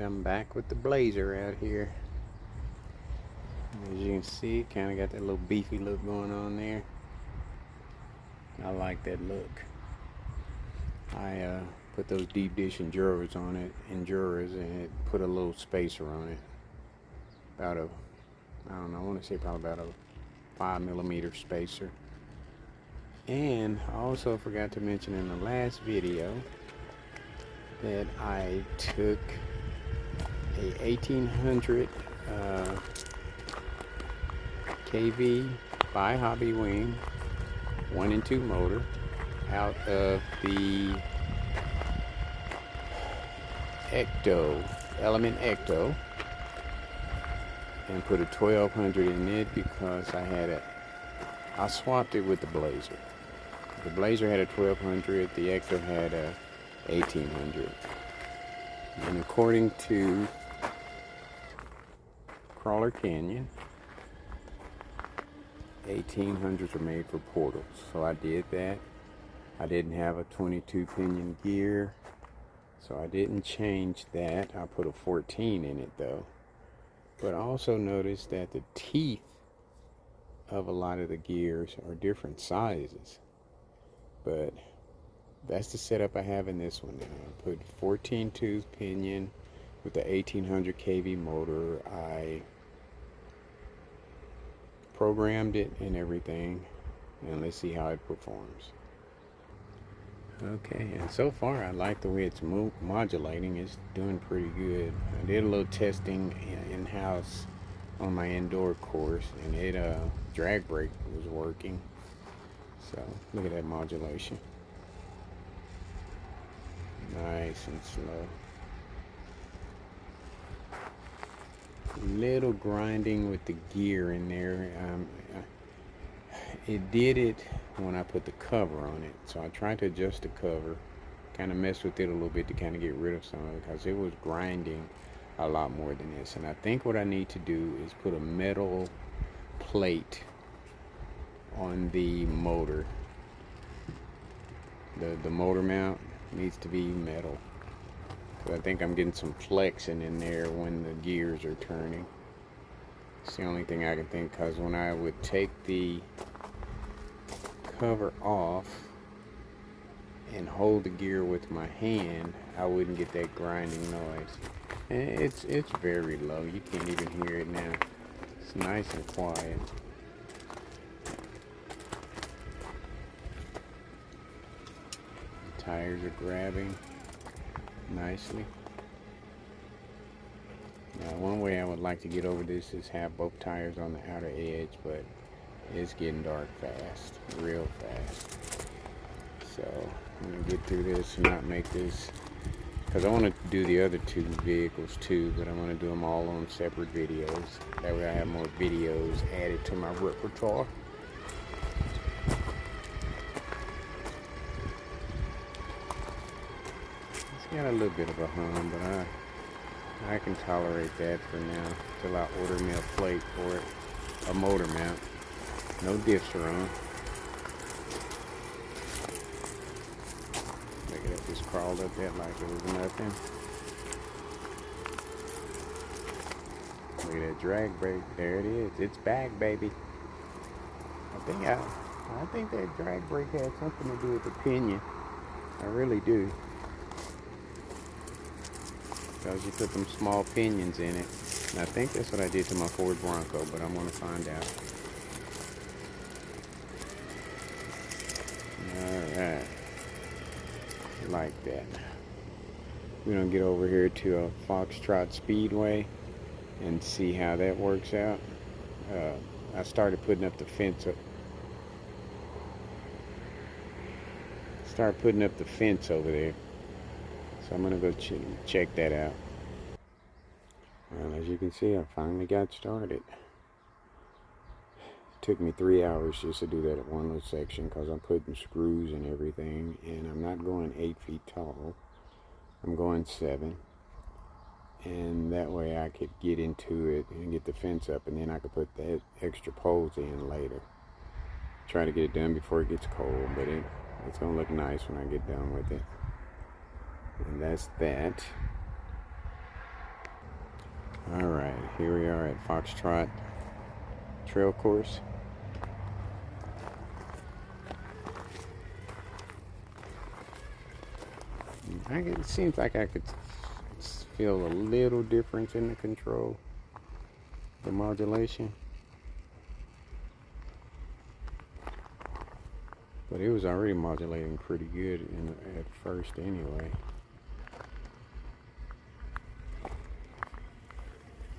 I'm back with the Blazer out here. As you can see, kind of got that little beefy look going on there. I like that look. I put those deep dish Enduras on it, and it put a little spacer on it. About a, I don't know, I want to say probably about a 5mm spacer. And I also forgot to mention in the last video that I took a 1800 kV by Hobby Wing 1 and 2 motor out of the Element Ecto, and put a 1200 in it because I swapped it with the Blazer. The Blazer had a 1200, the Ecto had a 1800. And according to Crawler Canyon, 1800s are made for portals, so I did that. I didn't have a 22 pinion gear, so I didn't change that. I put a 14 in it though. But I also noticed that the teeth of a lot of the gears are different sizes. But that's the setup I have in this one now. I put 14 tooth pinion with the 1800 kV motor. I programmed it and everything, and let's see how it performs. Okay, and so far I like the way it's modulating. It's doing pretty good. I did a little testing in-house on my indoor course, and drag brake was working. So look at that modulation. Nice and slow. Little grinding with the gear in there. It did it when I put the cover on it, so I tried to adjust the cover, kind of mess with it a little bit to kind of get rid of some of it, because it was grinding a lot more than this. And I think what I need to do is put a metal plate on the motor. The motor mount needs to be metal. So I think I'm getting some flexing in there when the gears are turning. It's the only thing I can think, because when I would take the cover off and hold the gear with my hand, I wouldn't get that grinding noise. And it's very low. You can't even hear it now. It's nice and quiet. The tires are grabbing nicely. Now, one way I would like to get over this is have both tires on the outer edge, but it's getting dark fast, real fast. So I'm gonna get through this and not make this, because I want to do the other two vehicles too, but I want to do them all on separate videos. That way I have more videos added to my repertoire. It's got a little bit of a hum, but I can tolerate that for now till I order me a plate for it, a motor mount. No diffs are on. Look at that, just crawled up that like it was nothing. Look at that drag brake. There it is. It's back, baby. I think that drag brake had something to do with the pinion. I really do. Because you put them small pinions in it. And I think that's what I did to my Ford Bronco, but I'm going to find out. Alright. Like that. We're going to get over here to a Foxtrot Speedway and see how that works out. I started putting up the fence over there. So I'm going to go check that out. Well, as you can see, I finally got started. It took me 3 hours just to do that at one little section, because I'm putting screws and everything, and I'm not going 8 feet tall. I'm going 7. And that way I could get into it and get the fence up, and then I could put the extra poles in later. Try to get it done before it gets cold, but it's going to look nice when I get done with it. And that's that. Alright, here we are at Foxtrot Trail Course. It seems like I could feel a little difference in the control, the modulation. But it was already modulating pretty good at first anyway.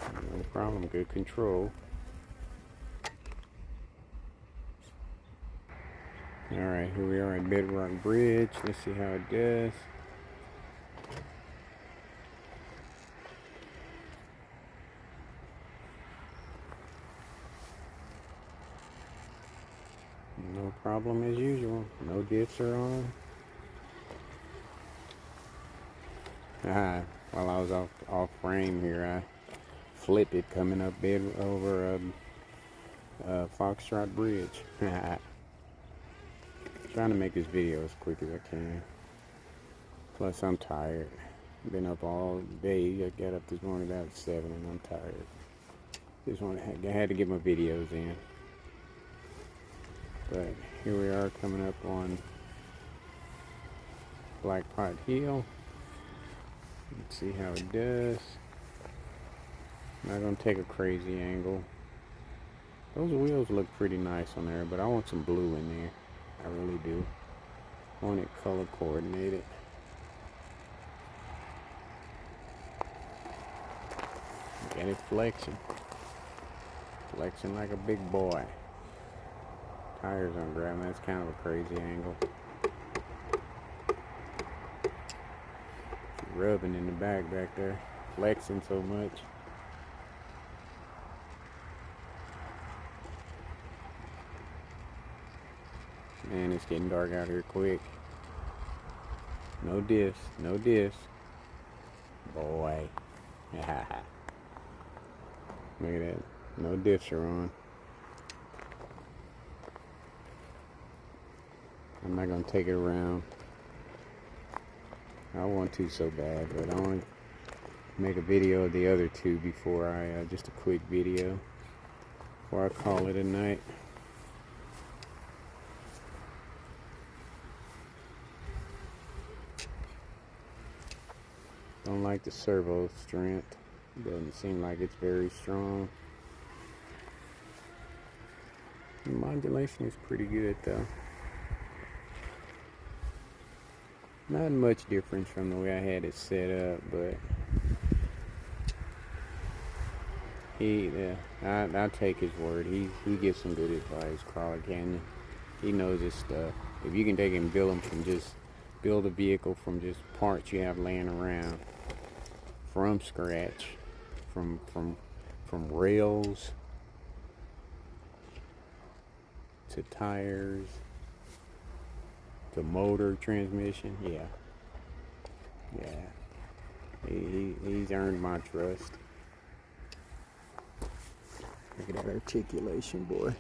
No problem, good control. Alright, here we are at Bedrock Bridge. Let's see how it does. No problem as usual. No diffs are on. While I was off frame here, I flipped it coming up over Foxtrot Bridge. Trying to make this video as quick as I can. Plus I'm tired. Been up all day. I got up this morning about 7 and I'm tired. I had to get my videos in. But here we are coming up on Black Pot Hill. Let's see how it does. I'm not going to take a crazy angle. Those wheels look pretty nice on there, but I want some blue in there. I really do. I want it color coordinated. Get it flexing. Flexing like a big boy. Tires on ground, that's kind of a crazy angle. Rubbing in the back there, flexing so much. Man, it's getting dark out here quick. No diffs, no diffs. Boy. Look at that. No diffs are on. I'm not going to take it around. I want to so bad, but I want to make a video of the other two before just a quick video before I call it a night. Don't like the servo strength. Doesn't seem like it's very strong. The modulation is pretty good though. Not much difference from the way I had it set up, but I'll take his word. He gives some good advice, Crawler Canyon. He knows his stuff. If you can take him, build a vehicle from just parts you have laying around, from scratch, from rails to tires to motor, transmission, yeah. He's earned my trust. Look at that articulation, boy.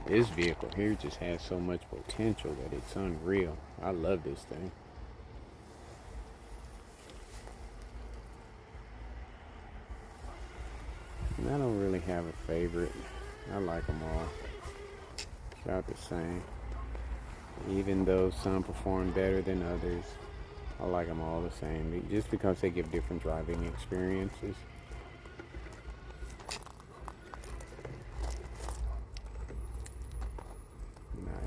This vehicle here just has so much potential that it's unreal. I love this thing. And I don't really have a favorite. I like them all. About the same. Even though some perform better than others, I like them all the same. Just because they give different driving experiences.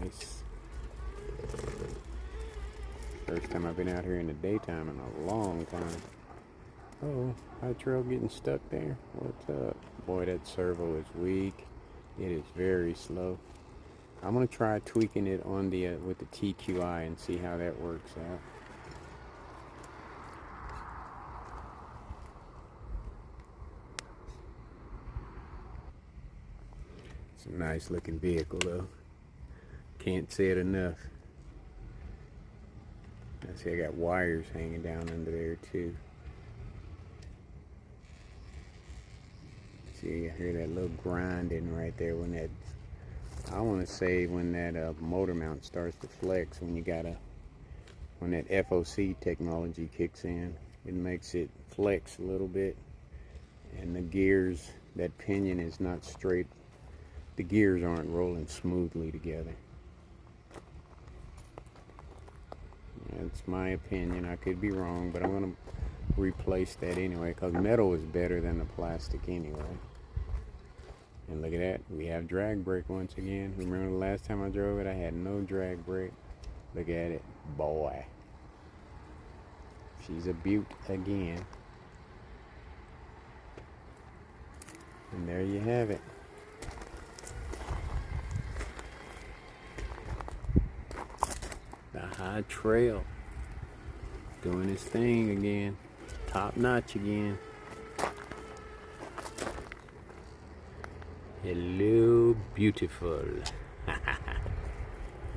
Nice. First time I've been out here in the daytime in a long time. Oh, high trail getting stuck there. What's up? Boy, that servo is weak. It is very slow. I'm gonna try tweaking it on the with the TQI and see how that works out. It's a nice looking vehicle though. Can't say it enough. I see I got wires hanging down under there too. See, I hear that little grinding right there when that, I want to say when that motor mount starts to flex, when that FOC technology kicks in, it makes it flex a little bit. and the gears, that pinion is not straight. The gears aren't rolling smoothly together. That's my opinion. I could be wrong, but I'm going to replace that anyway, because metal is better than the plastic anyway. And look at that, we have drag brake once again. Remember the last time I drove it, I had no drag brake. Look at it, boy. She's a beaut again. And there you have it. The High Trail doing its thing again. Top notch again. Hello, beautiful.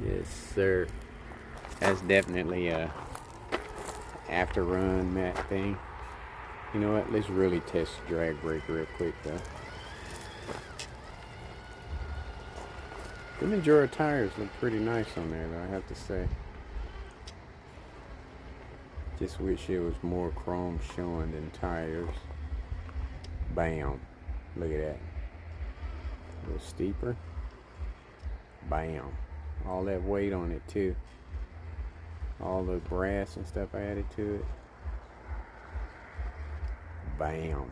Yes, sir. That's definitely a after run mat thing. You know what? Let's really test the drag brake real quick though. The Majora tires look pretty nice on there though, I have to say. Just wish it was more chrome showing than tires. Bam. Look at that. A little steeper. Bam. All that weight on it too. All the brass and stuff added to it. Bam.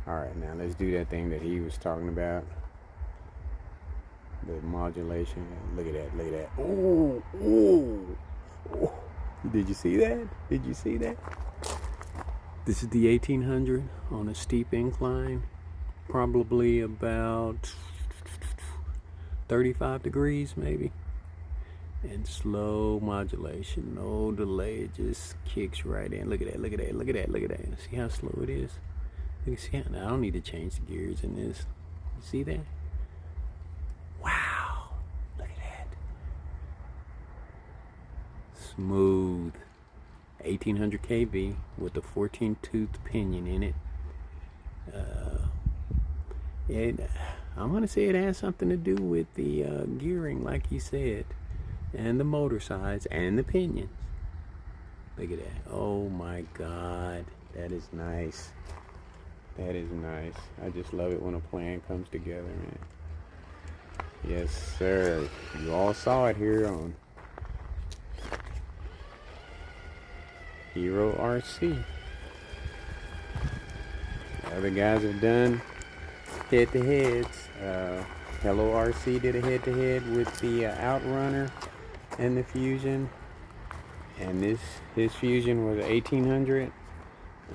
Alright, now let's do that thing that he was talking about. The modulation. Look at that, look at that. Ooh, ooh, ooh. Did you see that? Did you see that? This is the 1800 on a steep incline. Probably about 35 degrees maybe. And slow modulation, no delay, it just kicks right in. Look at that, look at that, look at that, look at that. See how slow it is? You can see how, now I don't need to change the gears in this. You see that? Wow, look at that. Smooth. 1800 kV with a 14-tooth pinion in it. I'm going to say it has something to do with the gearing, like he said. And the motor size and the pinions. Look at that. Oh my God. That is nice. That is nice. I just love it when a plan comes together, man. Yes, sir. You all saw it here on Hero RC. The other guys have done head-to-heads. Hello RC did a head-to-head with the Outrunner and the Fusion, and his Fusion was 1800,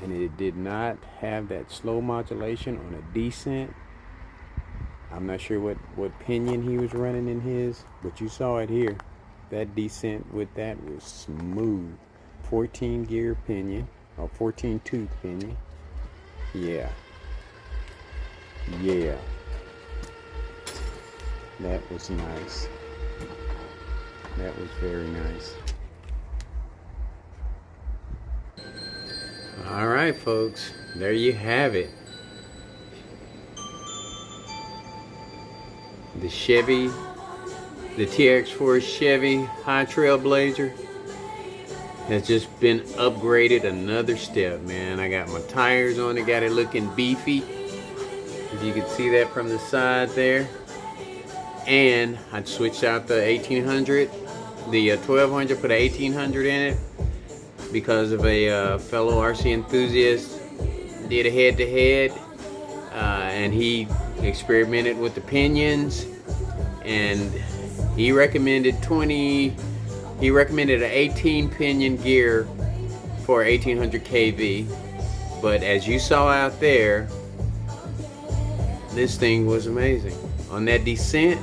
and it did not have that slow modulation on a descent. I'm not sure what pinion he was running in his, but you saw it here. That descent with that was smooth. 14 gear pinion, or 14 tooth pinion. Yeah, that was nice. That was very nice. All right, folks, there you have it. The Chevy, the Trx4 Chevy High Trail Blazer has just been upgraded another step, man. I got my tires on it, got it looking beefy. If you can see that from the side there. And I switched out the 1800, the 1200, put a 1800 in it because of a fellow RC enthusiast did a head-to-head, and he experimented with the pinions, and he recommended an 18 pinion gear for 1800 kV. But as you saw out there, this thing was amazing. On that descent,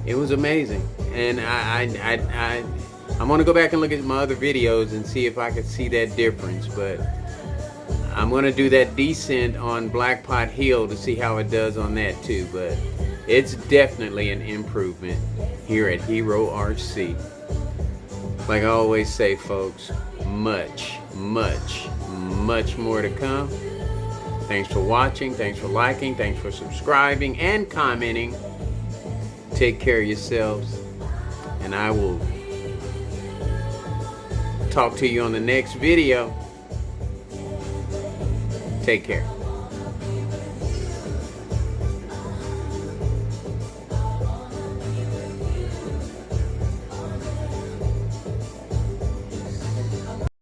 it was amazing. And I'm gonna go back and look at my other videos and see if I could see that difference. But I'm gonna do that descent on Blackpot Hill to see how it does on that too. But it's definitely an improvement here at Hero RC. Like I always say, folks, much more to come. Thanks for watching, thanks for liking, thanks for subscribing and commenting. Take care of yourselves, and I will talk to you on the next video. Take care.